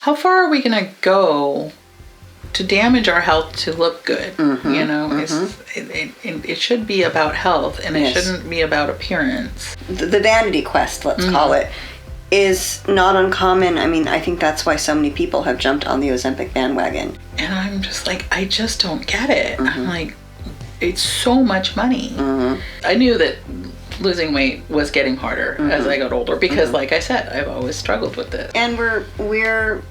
How far are we going to go to damage our health to look good? You know, it should be about health, and it shouldn't be about appearance. The vanity quest, let's call it, is not uncommon. I mean, I think that's why so many people have jumped on the Ozempic bandwagon. And I'm just like, I just don't get it. I'm like, it's so much money. I knew that losing weight was getting harder as I got older because, like I said, I've always struggled with it. And we're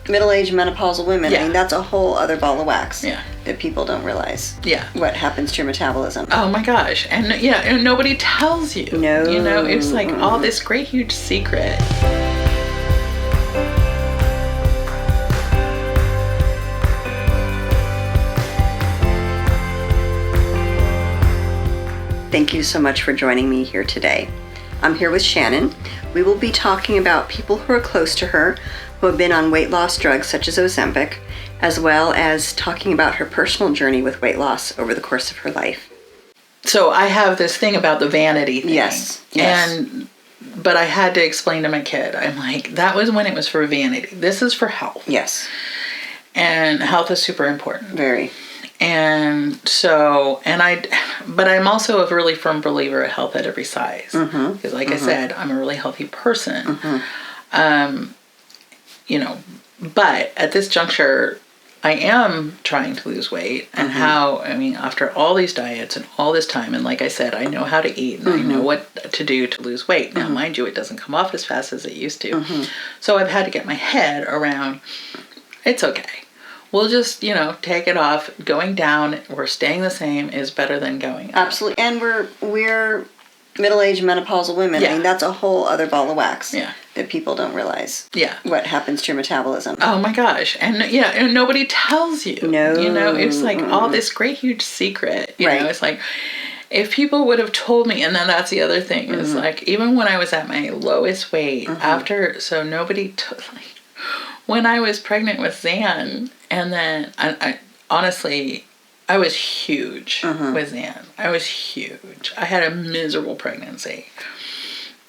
middle-aged menopausal women. I mean, that's a whole other ball of wax that people don't realize. What happens to your metabolism. Oh my gosh. And and nobody tells you. No. You know, it's like all this great huge secret. Thank you so much for joining me here today. I'm here with Shannon. We will be talking about people who are close to her who have been on weight loss drugs such as Ozempic, as well as talking about her personal journey with weight loss over the course of her life. So I have this thing about the vanity thing. Yes. But I had to explain to my kid, I'm like, that was when it was for vanity. This is for health. Yes. And health is super important. Very. And so, but I'm also a really firm believer of health at every size. Because like I said, I'm a really healthy person. You know, but at this juncture, I am trying to lose weight. And after all these diets and all this time, and like I said, I know how to eat and I know what to do to lose weight. Now, mind you, it doesn't come off as fast as it used to. So I've had to get my head around, it's okay. We'll just, take it off. Going down or staying the same is better than going up. Absolutely. And we're middle-aged menopausal women. I mean, that's a whole other ball of wax that people don't realize. What happens to your metabolism. Oh my gosh. And and nobody tells you. No. It's like all this great huge secret. You know, it's like if people would have told me, and then that's the other thing, is like even when I was at my lowest weight when I was pregnant with Zan, and then I honestly, I was huge with Zan. I was huge. I had a miserable pregnancy.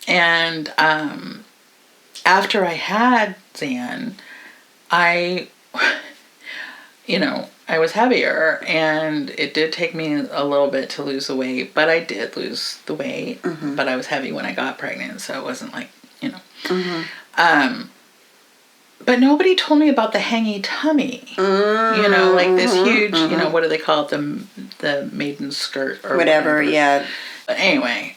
And after I had Zan, I was heavier, and it did take me a little bit to lose the weight, but I did lose the weight. But I was heavy when I got pregnant, so it wasn't like, but nobody told me about the hangy tummy. Like this huge, what do they call it? The maiden skirt or whatever. But anyway,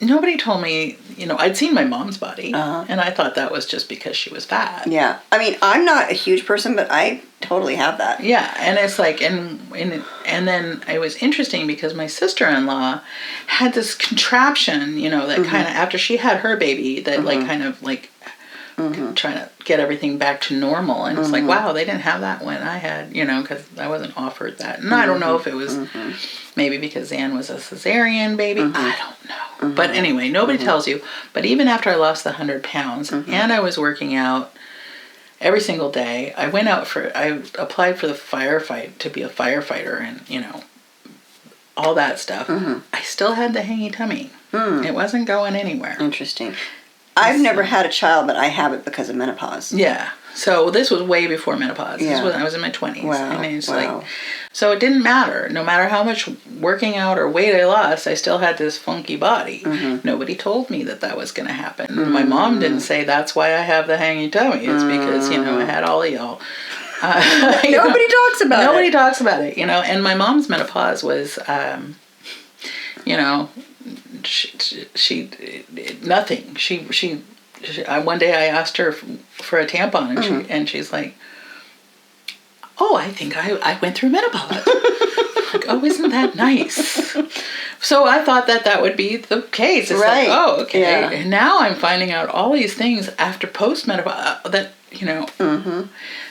nobody told me, I'd seen my mom's body, and I thought that was just because she was fat. Yeah. I mean, I'm not a huge person, but I totally have that. Yeah. And it's like, and then it was interesting because my sister-in-law had this contraption, that kind of, after she had her baby, that trying to get everything back to normal, and it's like, wow, they didn't have that when I had, because I wasn't offered that. And I don't know if it was maybe because Zan was a cesarean baby. I don't know. But anyway, nobody tells you. But even after I lost the 100 pounds and I was working out every single day, I applied for the firefight to be a firefighter, and all that stuff. I still had the hangy tummy. It wasn't going anywhere. Interesting. I've never had a child, but I have it because of menopause. Yeah. So this was way before menopause. This was when I was in my 20s. Wow. I mean, so it didn't matter. No matter how much working out or weight I lost, I still had this funky body. Nobody told me that was going to happen. My mom didn't say that's why I have the hangy tummy. It's because, I had all of y'all. Nobody talks about it. Nobody talks about it, And my mom's menopause was, she nothing. She one day I asked her for a tampon, and she's like, "Oh, I think I went through menopause." Like, oh, isn't that nice? So I thought that would be the case. It's like, oh, okay. Yeah. And now I'm finding out all these things after post-menopause that,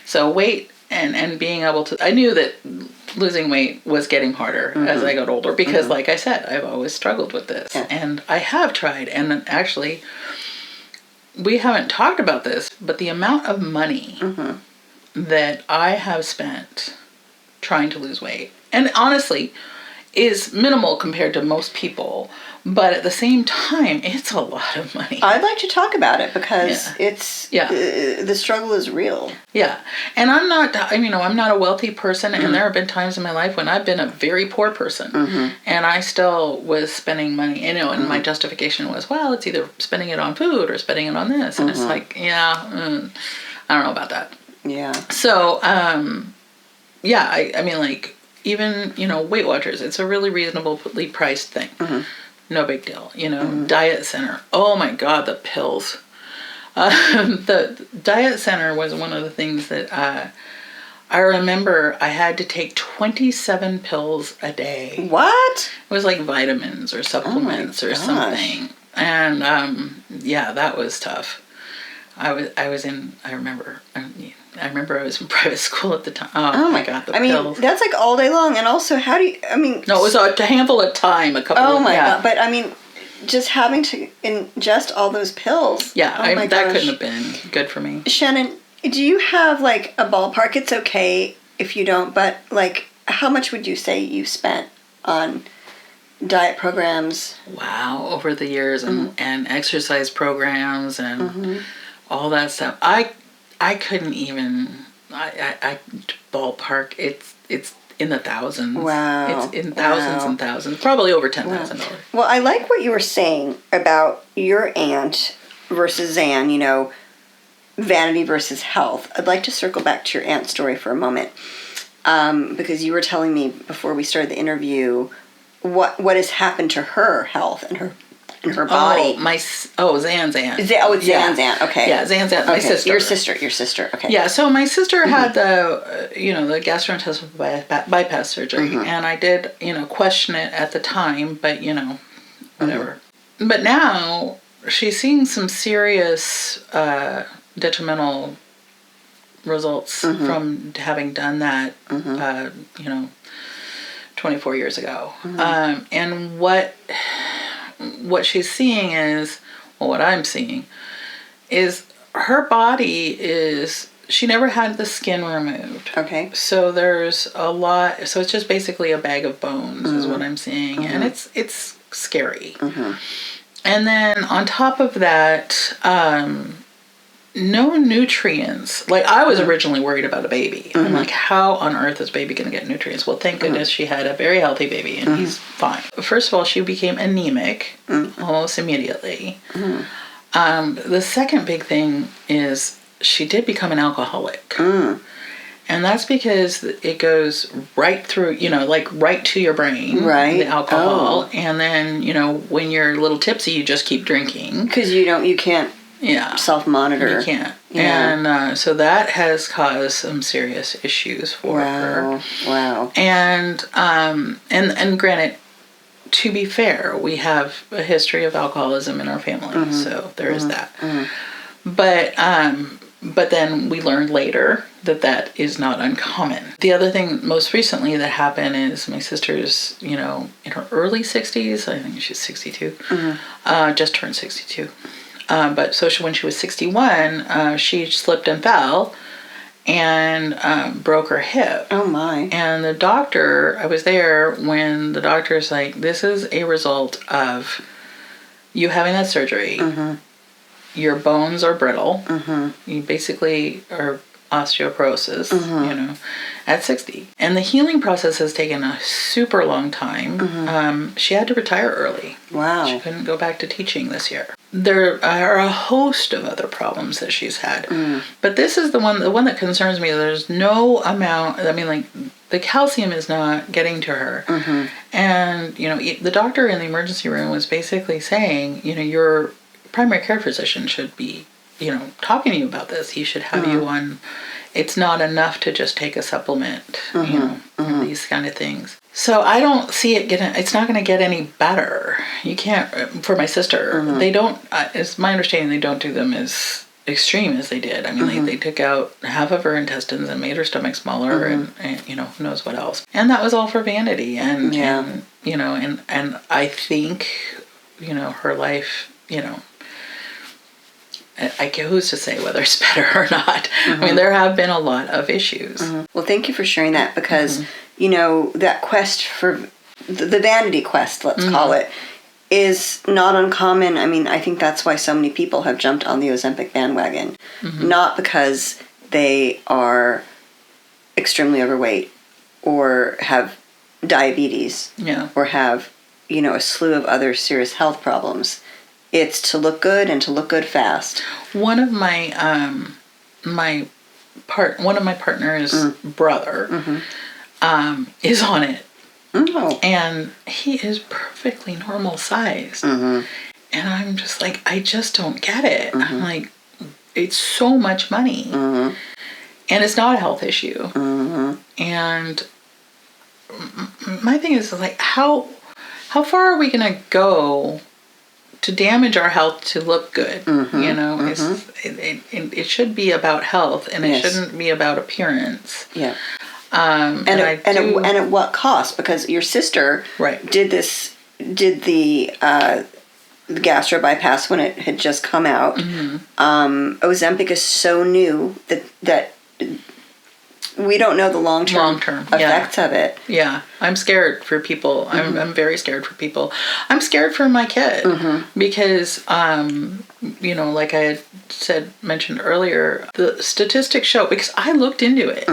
So weight and being able to, I knew that losing weight was getting harder as I got older because, like I said, I've always struggled with this. Yeah. And I have tried. And actually, we haven't talked about this, but the amount of money that I have spent trying to lose weight, and honestly, is minimal compared to most people, But at the same time, it's a lot of money. I'd like to talk about it because it's the struggle is real. Yeah. And I'm not a wealthy person, and there have been times in my life when I've been a very poor person, and I still was spending money, and my justification was, well, it's either spending it on food or spending it on this. And it's like, I don't know about that. Yeah. So, I mean, like, even, Weight Watchers, it's a really reasonably priced thing. No big deal. Diet Center. Oh my God, the pills. The Diet Center was one of the things that I remember I had to take 27 pills a day. What? It was like vitamins or supplements or something. And that was tough. I remember I was in private school at the time. Oh my God, the pills. That's like all day long. And also, no, it was a handful of time, God. But just having to ingest all those pills. Yeah, that couldn't have been good for me. Shannon, do you have like a ballpark? It's okay if you don't, but like, how much would you say you spent on diet programs? Wow, over the years and exercise programs and all that stuff. I couldn't even. I ballpark. It's in the thousands. Wow. It's in thousands and thousands. Probably over $10,000. Well, I like what you were saying about your aunt versus Zan. Vanity versus health. I'd like to circle back to your aunt's story for a moment, because you were telling me before we started the interview what has happened to her health and her body. Zan's aunt. It's Zan's aunt. Okay. Yeah, Zan's aunt. My sister. Your sister. Okay. Yeah. So my sister had the gastrointestinal bypass surgery, and I did question it at the time, but whatever. But now she's seeing some serious detrimental results from having done that. 24 years ago, and what she's seeing is, what I'm seeing is her body she never had the skin removed. Okay. So there's a lot, so it's just basically a bag of bones is what I'm seeing. And it's scary. And then on top of that, no nutrients. Like, I was originally worried about a baby. I'm like, how on earth is baby going to get nutrients? Well, thank goodness she had a very healthy baby, and he's fine. First of all, she became anemic almost immediately. The second big thing is she did become an alcoholic. And that's because it goes right through, right to your brain. Right. The alcohol. And then, when you're a little tipsy, you just keep drinking. Because you can't self-monitor. You can't. Yeah. And so that has caused some serious issues for her. Wow. And granted, to be fair, we have a history of alcoholism in our family, so there is that. But then we learned later that is not uncommon. The other thing most recently that happened is my sister's, in her early 60s, I think she's 62, just turned 62. But when she was 61, she slipped and fell and broke her hip. Oh my. And the doctor, I was there when the doctor's like, this is a result of you having that surgery. Your bones are brittle. You basically are osteoporosis, at 60. And the healing process has taken a super long time. She had to retire early. Wow. She couldn't go back to teaching this year. There are a host of other problems that she's had. But this is the one that concerns me. There's no amount, the calcium is not getting to her. And, the doctor in the emergency room was basically saying, your primary care physician should be, talking to you about this. He should have you on. It's not enough to just take a supplement, these kind of things. So I don't see it's not going to get any better. You can't, for my sister, they don't, it's my understanding they don't do them as extreme as they did. They took out half of her intestines and made her stomach smaller and who knows what else. And that was all for vanity. And I think, her life, who's to say whether it's better or not? There have been a lot of issues. Well, thank you for sharing that because, that quest for the vanity quest, let's call it, is not uncommon. I mean, I think that's why so many people have jumped on the Ozempic bandwagon. Not because they are extremely overweight or have diabetes or have, a slew of other serious health problems. It's to look good and to look good fast. One of my partner's brother is on it. Oh. And he is perfectly normal sized. And I'm just like, I just don't get it. I'm like, it's so much money. And it's not a health issue. And my thing is like, how far are we going to go to damage our health to look good? It should be about health, and it shouldn't be about appearance. Yeah. And at what cost? Because your sister did the gastro bypass when it had just come out. Ozempic is so new that we don't know the long-term effects of it. Yeah, I'm scared for people. I'm very scared for people. I'm scared for my kid because, like I had mentioned earlier, the statistics show, because I looked into it.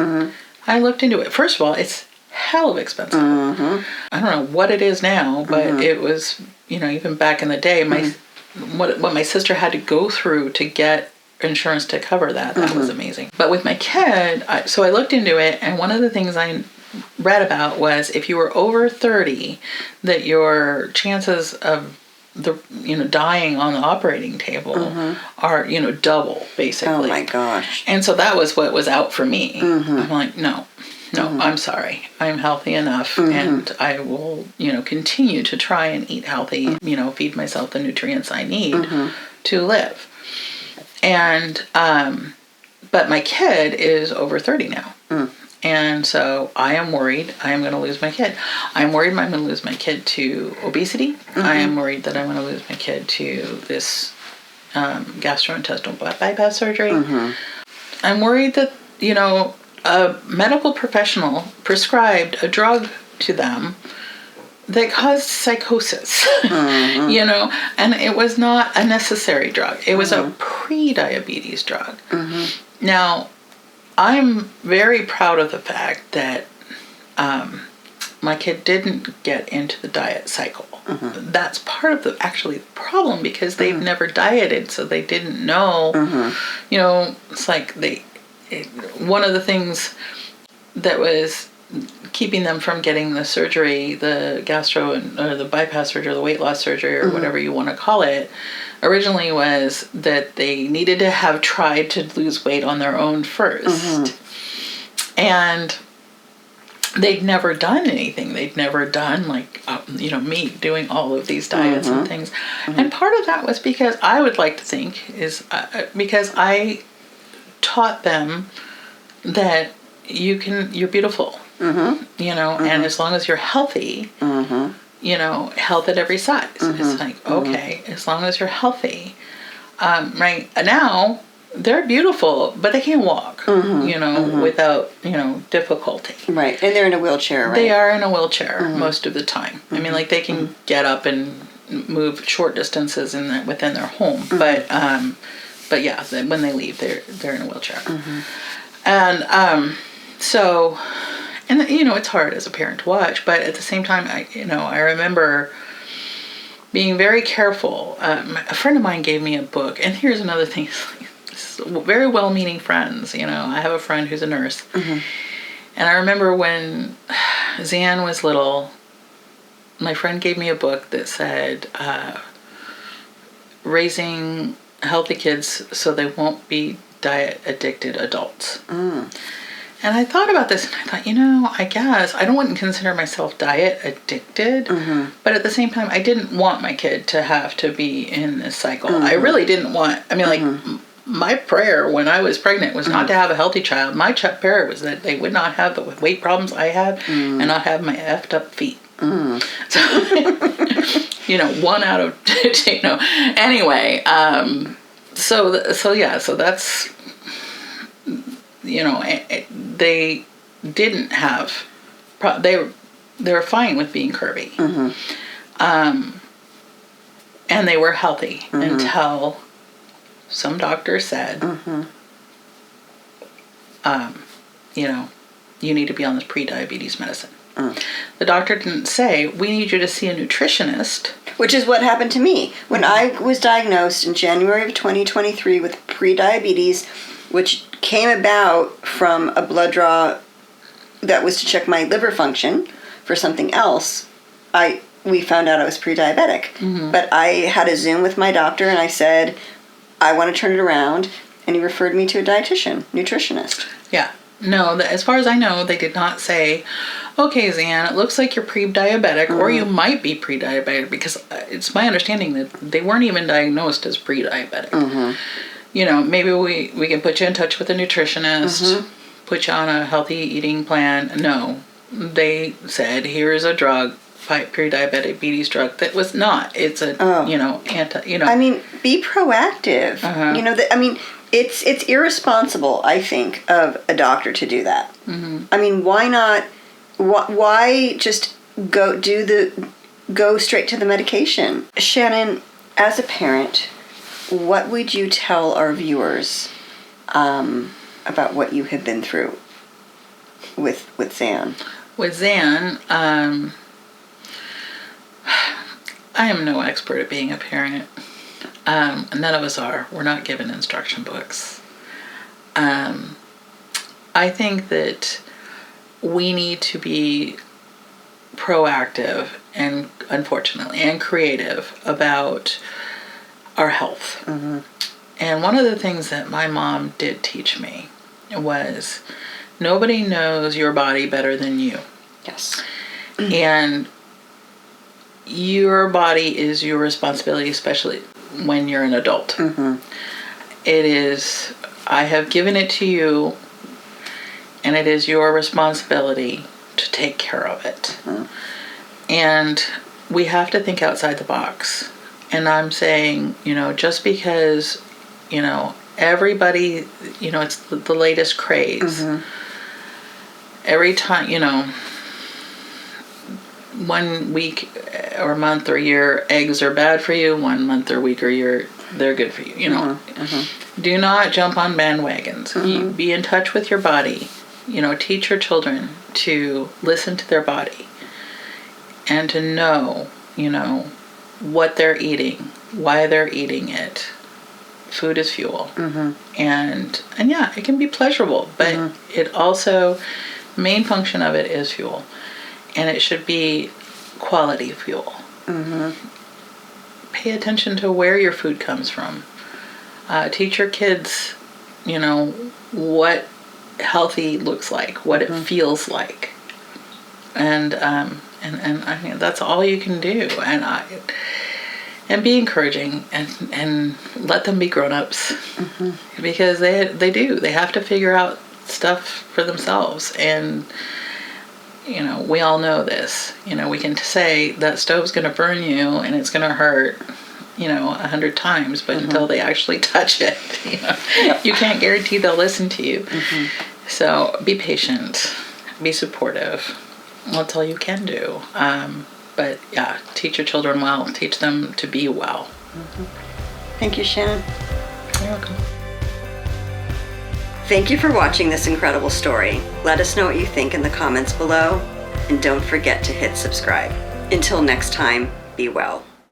First of all, it's hell of expensive. I don't know what it is now, but it was, even back in the day, what my sister had to go through to get insurance to cover that was amazing. But with my kid, so I looked into it, and one of the things I read about was if you were over 30, that your chances of dying on the operating table are, double, basically. Oh my gosh. And so that was what was out for me. I'm like, no, I'm sorry. I'm healthy enough, and I will, continue to try and eat healthy, feed myself the nutrients I need to live. And, but my kid is over 30 now. And so I am worried I am going to lose my kid. I'm worried I'm going to lose my kid to obesity. I am worried that I'm going to lose my kid to this gastrointestinal bypass surgery. I'm worried that, a medical professional prescribed a drug to them that caused psychosis, and it was not a necessary drug. It was a pre-diabetes drug. Now, I'm very proud of the fact that my kid didn't get into the diet cycle. That's part of the problem, because they've never dieted, so they didn't know. It's like one of the things that was keeping them from getting the surgery, the or the bypass surgery, or the weight loss surgery, or whatever you want to call it, originally was that they needed to have tried to lose weight on their own first. And they'd never done anything. They'd never done me doing all of these diets and things. And part of that was because I would like to think is because I taught them that you're beautiful, and as long as you're healthy, health at every size. It's like, okay, as long as you're healthy. Right now, they're beautiful, but they can't walk, without, difficulty. Right, and they're in a wheelchair, right? They are in a wheelchair most of the time. I mean, they can get up and move short distances within their home, but yeah, when they leave, they're in a wheelchair. And so, and it's hard as a parent to watch, but at the same time, I remember being very careful. A friend of mine gave me a book, and here's another thing. Very well-meaning friends, I have a friend who's a nurse, and I remember when Zan was little, my friend gave me a book that said, raising healthy kids so they won't be diet-addicted adults. And I thought about this, and I thought, I guess I wouldn't consider myself diet-addicted, but at the same time, I didn't want my kid to have to be in this cycle. I really didn't want, my prayer when I was pregnant was not to have a healthy child. My prayer was that they would not have the weight problems I have and not have my effed up feet. So, 1 out of, anyway, so that's, they didn't have, they were fine with being curvy. And they were healthy until some doctor said, you need to be on this pre-diabetes medicine. The doctor didn't say, we need you to see a nutritionist. Which is what happened to me. When I was diagnosed in January of 2023 with pre-diabetes, which came about from a blood draw that was to check my liver function for something else, we found out I was pre-diabetic. But I had a Zoom with my doctor and I said, I want to turn it around. And he referred me to a nutritionist. Yeah. No, as far as I know, they did not say, okay, Zan, it looks like you're pre-diabetic, or you might be pre-diabetic, because it's my understanding that they weren't even diagnosed as pre-diabetic. Maybe we can put you in touch with a nutritionist, put you on a healthy eating plan. No, they said, here's a drug, pre-diabetes drug, that was not. It's a, I mean, be proactive. It's irresponsible, I think, of a doctor to do that. I mean, why not? Why just go straight to the medication? Shannon, as a parent, what would you tell our viewers about what you have been through with Zan? With Zan, I am no expert at being a parent. None of us are. We're not given instruction books. I think that we need to be proactive and, unfortunately, and creative about our health. And one of the things that my mom did teach me was nobody knows your body better than you. Yes. And your body is your responsibility, especially when you're an adult. It is, I have given it to you, and it is your responsibility to take care of it. And we have to think outside the box. And I'm saying, just because, everybody, it's the latest craze. Every time, 1 week or month or year, eggs are bad for you. 1 month or week or year, they're good for you. Do not jump on bandwagons. Be in touch with your body. Teach your children to listen to their body and to know, what they're eating, why they're eating it. Food is fuel. And yeah, it can be pleasurable, but it also, the main function of it is fuel. And it should be quality fuel. Pay attention to where your food comes from. Teach your kids, what healthy looks like, what it feels like. And I mean, that's all you can do. And be encouraging and let them be grown-ups. Because they do. They have to figure out stuff for themselves. And we all know this. We can say that stove's going to burn you and it's going to hurt, 100 times, but until they actually touch it, you can't guarantee they'll listen to you. So be patient, be supportive. That's all you can do. But yeah, teach your children well, teach them to be well. Thank you, Shannon. You're welcome. Thank you for watching this incredible story. Let us know what you think in the comments below, and don't forget to hit subscribe. Until next time, be well.